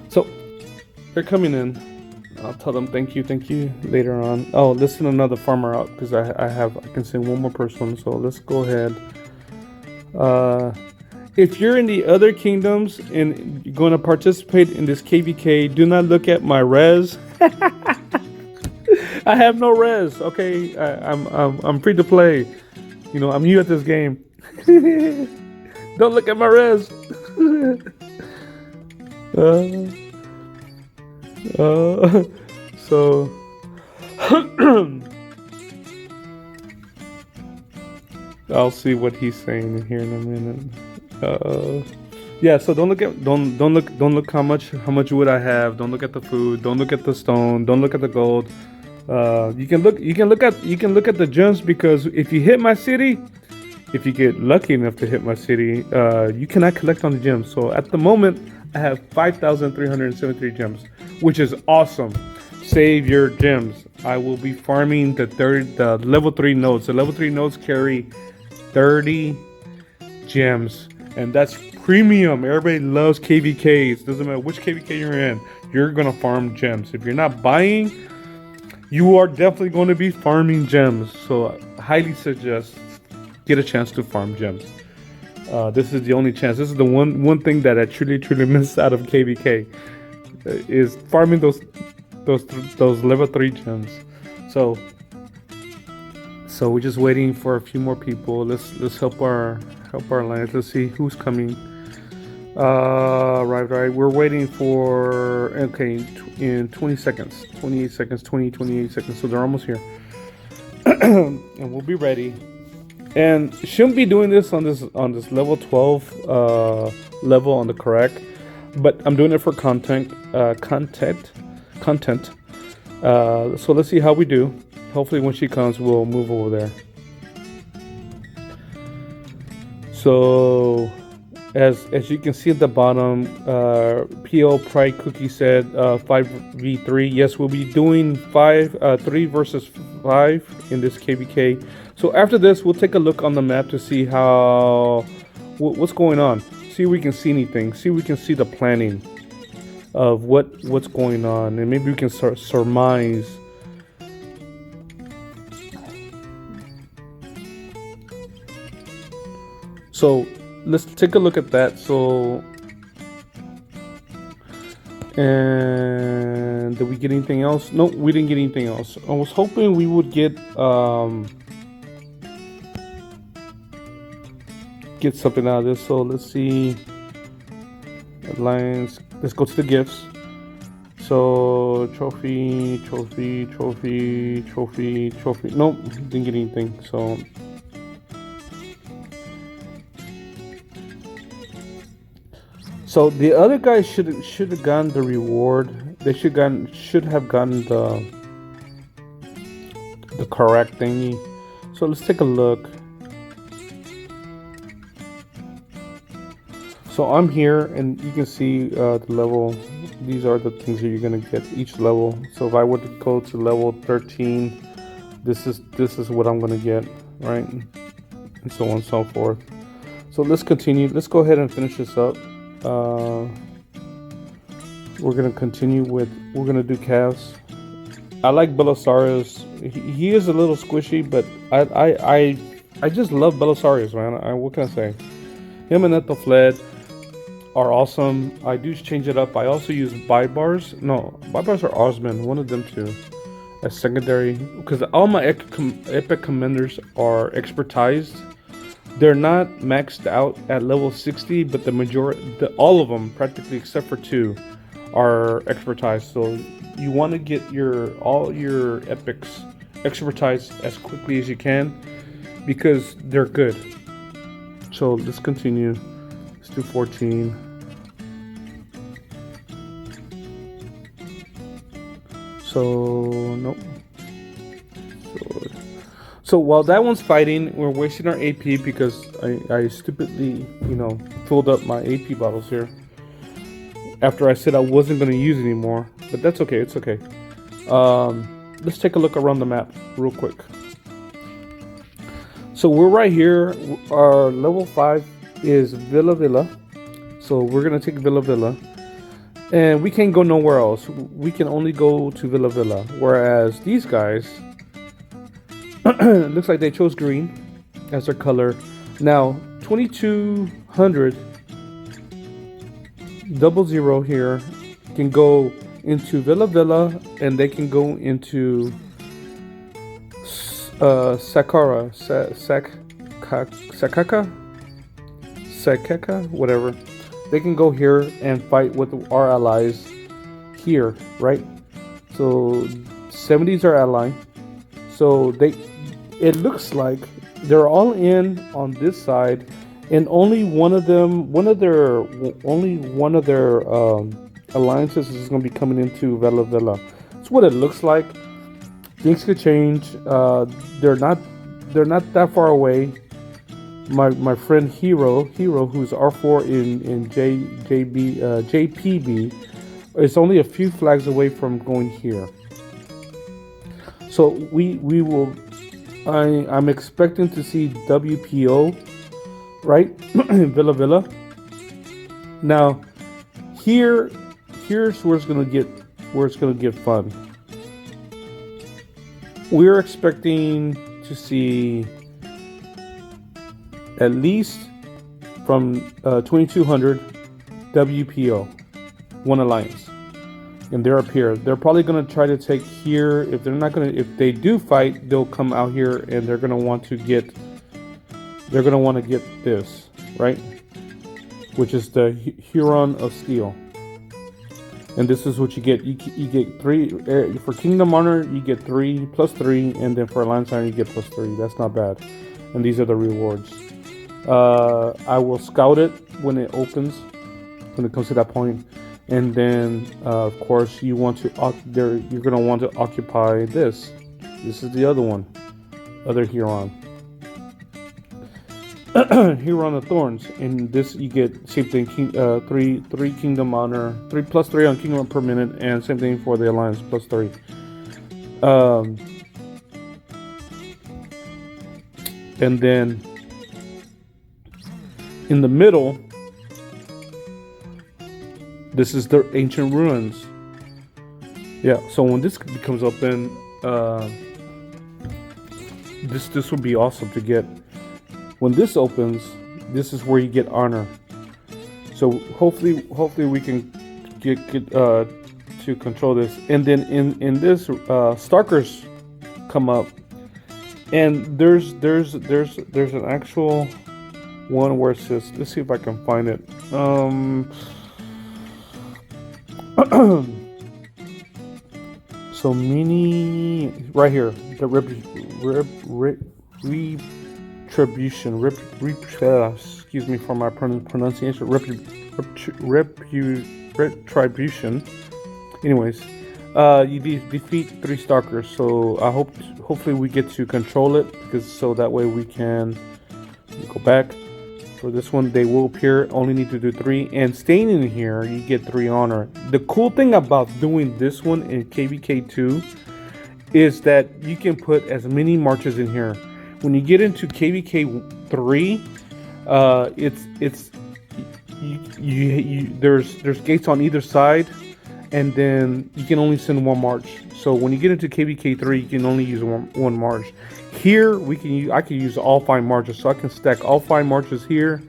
So they're coming in. I'll tell them thank you later on. Oh, listen another farmer out because I can send one more person. So let's go ahead. If you're in the other kingdoms and you're going to participate in this KVK, do not look at my res. I have no res. Okay, I'm free to play. You know, I'm new at this game. Don't look at my res. So I'll see what he's saying in here in a minute. Yeah, so don't look how much wood I have. Don't look at the food. Don't look at the stone. Don't look at the gold. You can look at the gems, because if you hit my city, if you get lucky enough to hit my city, you cannot collect on the gems. So at the moment, I have 5,373 gems, which is awesome. Save your gems. I will be farming the level 3 nodes. The level 3 nodes carry 30 gems, and that's premium. Everybody loves KVKs. Doesn't matter which KVK you're in, you're gonna farm gems. If you're not buying, you are definitely going to be farming gems. So I highly suggest get a chance to farm gems. This is the only chance. This is the one thing that I truly miss out of KVK, is farming those level 3 gems. So we're just waiting for a few more people. Let's help our alliance. Let's see who's coming. Right. We're waiting for, okay, in 20 seconds, 28 seconds, 28 seconds. So they're almost here, and we'll be ready. And shouldn't be doing this on this level 12 level on the Karuak, but I'm doing it for content. So let's see how we do. Hopefully, when she comes, we'll move over there. So, as you can see at the bottom, PO Pride Cookie said 5v3. Yes, we'll be doing 3 versus 5 in this KVK. So after this, we'll take a look on the map to see what's going on. See if we can see anything. See if we can see the planning of what's going on, and maybe we can surmise. So let's take a look at that. So, and did we get anything else? No, we didn't get anything else. I was hoping we would get something out of this. So let's see. Alliance. Let's go to the gifts. So trophy. Nope, didn't get anything. So the other guys should have gotten the reward. They should have gotten the correct thingy. So let's take a look. So I'm here, and you can see the level. These are the things that you're gonna get each level. So if I were to go to level 13, this is what I'm gonna get, right? And so on and so forth. So let's continue. Let's go ahead and finish this up. We're gonna continue with. We're gonna do calves. I like Belisarius. He is a little squishy, but I just love Belisarius, man. What can I say? Him and Ethelfled are awesome. I do change it up. I also use Bybars. No, Bybars are Osman. One of them too, as secondary, because all my epic commanders are expertized. They're not maxed out at level 60, but all of them, practically except for 2, are expertized. So you want to get all your epics expertized as quickly as you can, because they're good. So let's continue. Let's do 14. So nope. So while that one's fighting, we're wasting our AP because I stupidly, filled up my AP bottles here after I said I wasn't going to use anymore. But that's okay. It's okay. Let's take a look around the map real quick. So we're right here. Our level 5 is Villa. So we're going to take Villa. And we can't go nowhere else. We can only go to Villa. Whereas these guys, looks like they chose green as their color. Now 2200 00 here can go into Villa, and they can go into Sakaka, whatever. They can go here and fight with our allies here, right? So 70's our ally. So it looks like they're all in on this side, and only one of their alliances is going to be coming into Villa. That's what it looks like. Things could change. They're not that far away. My friend Hero, who's R4 in JPB, is only a few flags away from going here. So we will. I'm expecting to see WPO, right? Villa Villa. Now, here's where it's gonna get fun. We're expecting to see at least from 2200 WPO, one alliance, and they're up here. They're probably gonna try to take here. If they're not gonna, if they do fight, they'll come out here and they're gonna want to get this, right? Which is the Huron of Steel. And this is what you get. You get 3 for Kingdom Honor. You get 3 plus 3, and then for Alliance Honor you get plus 3. That's not bad. And these are the rewards. I will scout it when it opens, when it comes to that point, and then of course you want to you're gonna want to occupy this. This is the other one, other Huron. Huron of Thorns, and this you get same thing. 3 Kingdom Honor, 3 plus 3 on Kingdom per minute, and same thing for the Alliance plus 3. And then in the middle, this is the Ancient Ruins. Yeah, so when this becomes open, this would be awesome to get. When this opens, this is where you get honor. So hopefully we can get to control this. And then in this, Stalkers come up, and there's an actual one where it says. Let's see if I can find it. So mini right here, the retribution. Excuse me for my pronunciation. Retribution. Anyways, you defeat 3 Stalkers. So I hopefully we get to control it, because so that way we can go back. For this one, they will appear. Only need to do 3, and staying in here, you get 3 honor. The cool thing about doing this one in KVK2 is that you can put as many marches in here. When you get into KVK3, there's gates on either side, and then you can only send 1 march. So when you get into KVK3, you can only use one march. Here I can use all 5 marches, so I can stack all 5 marches here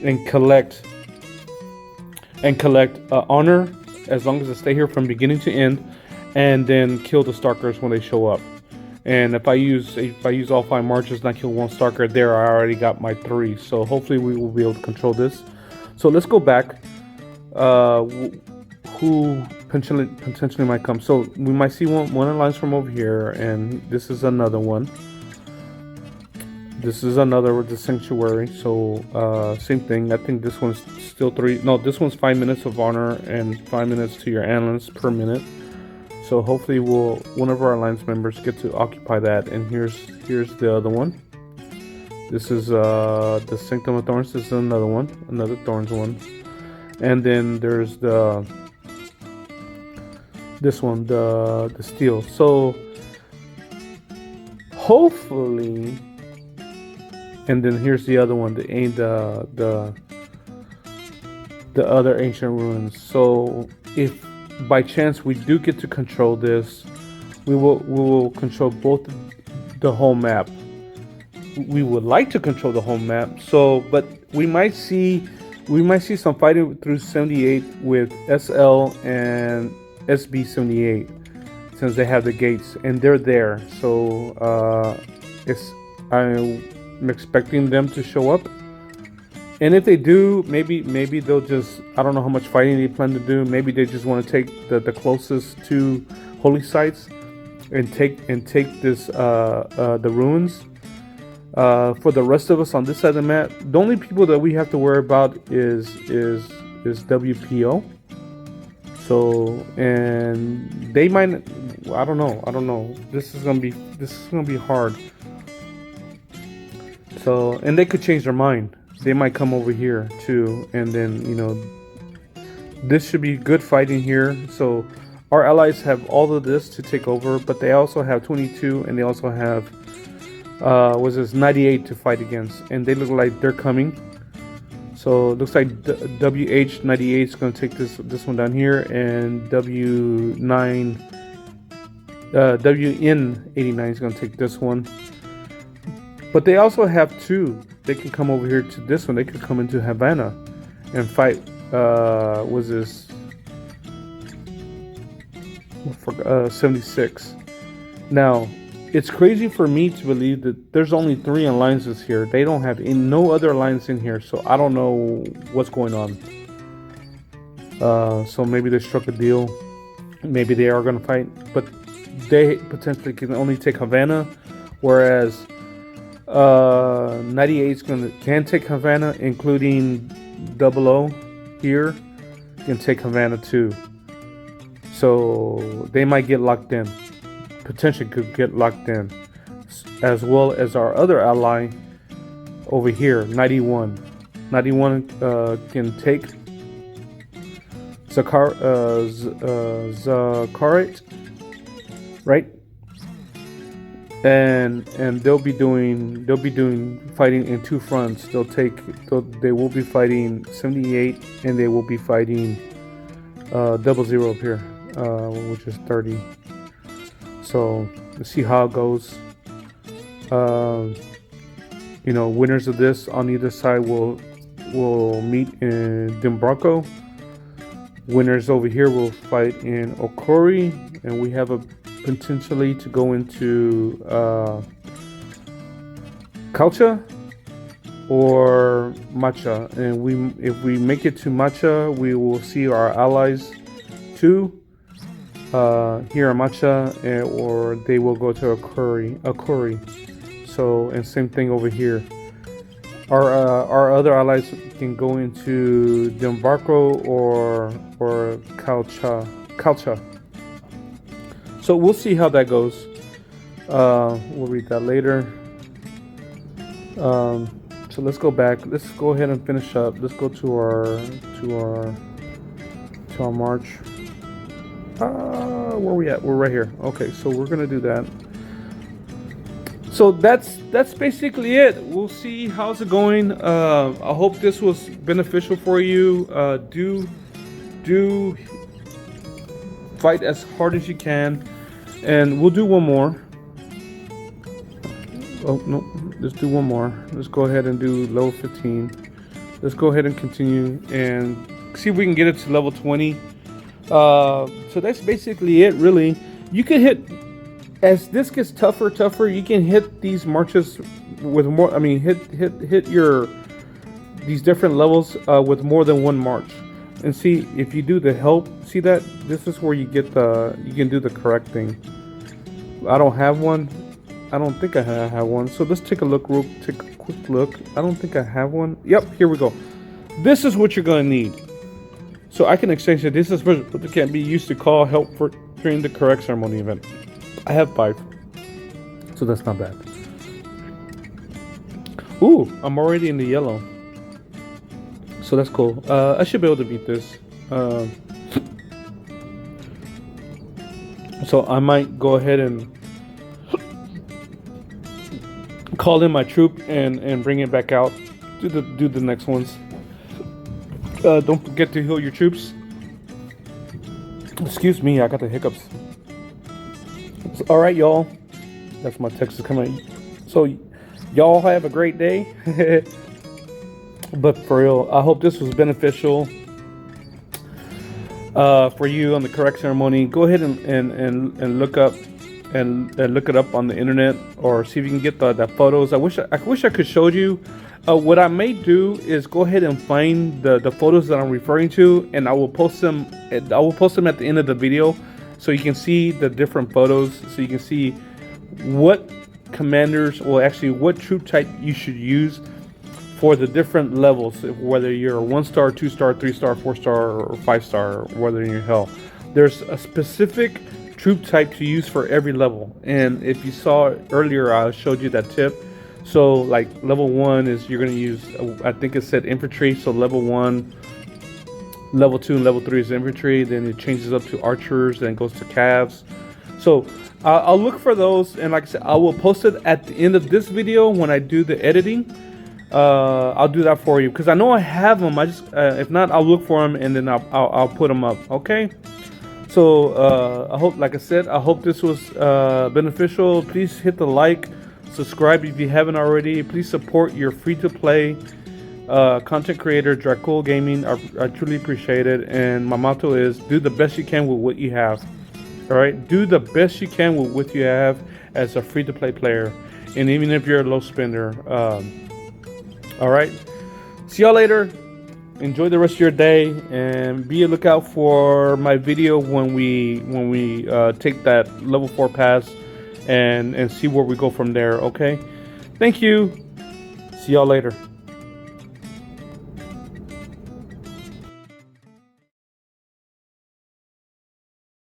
and collect honor as long as I stay here from beginning to end, and then kill the Stalkers when they show up. And if I use all 5 marches and I kill 1 Stalker there, I already got my 3. So hopefully we will be able to control this. So let's go back. Who potentially might come? So we might see one alliance from over here, and this is another one. This is another with the Sanctuary. So same thing. I think this one's still 3. No, this one's 5 minutes of honor and 5 minutes to your alliance per minute. So hopefully one of our alliance members get to occupy that. And here's the other one. This is the Sanctum of Thorns. This is another one, another Thorns one. And then there's this one, the Steel. So hopefully, and then here's the other one, the other Ancient Ruins. So if by chance we do get to control this, we will control both the whole map. We would like to control the whole map. So, but we might see some fighting through 78 with SL and SB 78, since they have the gates and they're there. So I'm expecting them to show up. And if they do, maybe they'll just, I don't know how much fighting they plan to do. Maybe they just want to take the closest 2 holy sites and take this the ruins. For the rest of us on this side of the map, the only people that we have to worry about is WPO. So, and they might, I don't know. This is gonna be hard. So, and they could change their mind. They might come over here too, and then this should be good fighting here. So, our allies have all of this to take over, but they also have 22, and they also have was this 98 to fight against, and they look like they're coming. So it looks like WH98 is going to take this one down here, and WN89 is going to take this one. But they also have two. They can come over here to this one. They could come into Havana and fight. Was this 76? Now, it's crazy for me to believe that there's only 3 alliances here. They don't have no other alliance in here, so I don't know what's going on. So maybe they struck a deal. Maybe they are going to fight, but they potentially can only take Havana, whereas 98 can take Havana, including 00 here can take Havana too. So they might get locked in. Potentially could get locked in, as well as our other ally over here, 91. 91 can take Zakarit, right? And they'll be doing fighting in 2 fronts. They will be fighting 78, and they will be fighting 00 up here, which is 30. So let's see how it goes. Winners of this on either side will meet in Draccul. Winners over here will fight in Okori, and we have a potentially to go into Kalcha or Matcha. And if we make it to Matcha, we will see our allies too. Here in Matcha, or they will go to Okori. So, and same thing over here. Our other allies can go into Draccul or Kalcha. So we'll see how that goes. We'll read that later. So let's go back. Let's go ahead and finish up. Let's go to our march. Where are we at? We're right here. Okay, so we're gonna do that. So that's basically it. We'll see how's it going. I hope this was beneficial for you. Do fight as hard as you can, and we'll do one more. Oh no, let's do one more. Let's go ahead and do level 15. Let's go ahead and continue and see if we can get it to level 20. So that's basically it, really. You can hit, as this gets tougher, you can hit these marches with more. I mean, hit your these different levels with more than one march, and see if you do the help. See that this is where you get you can do the correct thing. I don't have one. I don't think I have one. So let's take a look. Take a quick look. I don't think I have one. Yep, here we go. This is what you're gonna need. So I can exchange it. This is what can be used to call help for during the Karuak Ceremony event. I have 5, so that's not bad. Ooh, I'm already in the yellow, so that's cool. I should be able to beat this. So I might go ahead and call in my troop and bring it back out. Do the next ones. Don't forget to heal your troops. Excuse me, I got the hiccups. All right, y'all. That's my text is coming. So, y'all have a great day. But for real, I hope this was beneficial for you on the Karuak Ceremony. Go ahead and look up and look it up on the internet, or see if you can get the photos. I wish I could show you. What I may do is go ahead and find the photos that I'm referring to, and I will post them. At the end of the video, so you can see the different photos. So you can see what commanders, or actually what troop type you should use for the different levels, whether you're a 1-star, 2-star, 3-star, 4-star, or 5-star, or whether you're hell. There's a specific troop type to use for every level. And if you saw earlier, I showed you that tip. So like level 1 is you're going to use, I think it said infantry. So level 1, level 2, and level 3 is infantry. Then it changes up to archers, then it goes to calves. So I'll look for those, and like I said, I will post it at the end of this video when I do the editing. I'll do that for you because I know I have them. I just if not, I'll look for them and then I'll put them up. Okay. So I hope, like I said, I hope this was beneficial. Please hit the like, subscribe if you haven't already. Please support your free-to-play content creator, Draccul Gaming. I truly appreciate it. And my motto is do the best you can with what you have. All right, do the best you can with what you have as a free-to-play player, and even if you're a low spender. All right, see y'all later. Enjoy the rest of your day, and be a lookout for my video when we take that level 4 pass and see where we go from there. Okay, thank you. See y'all later.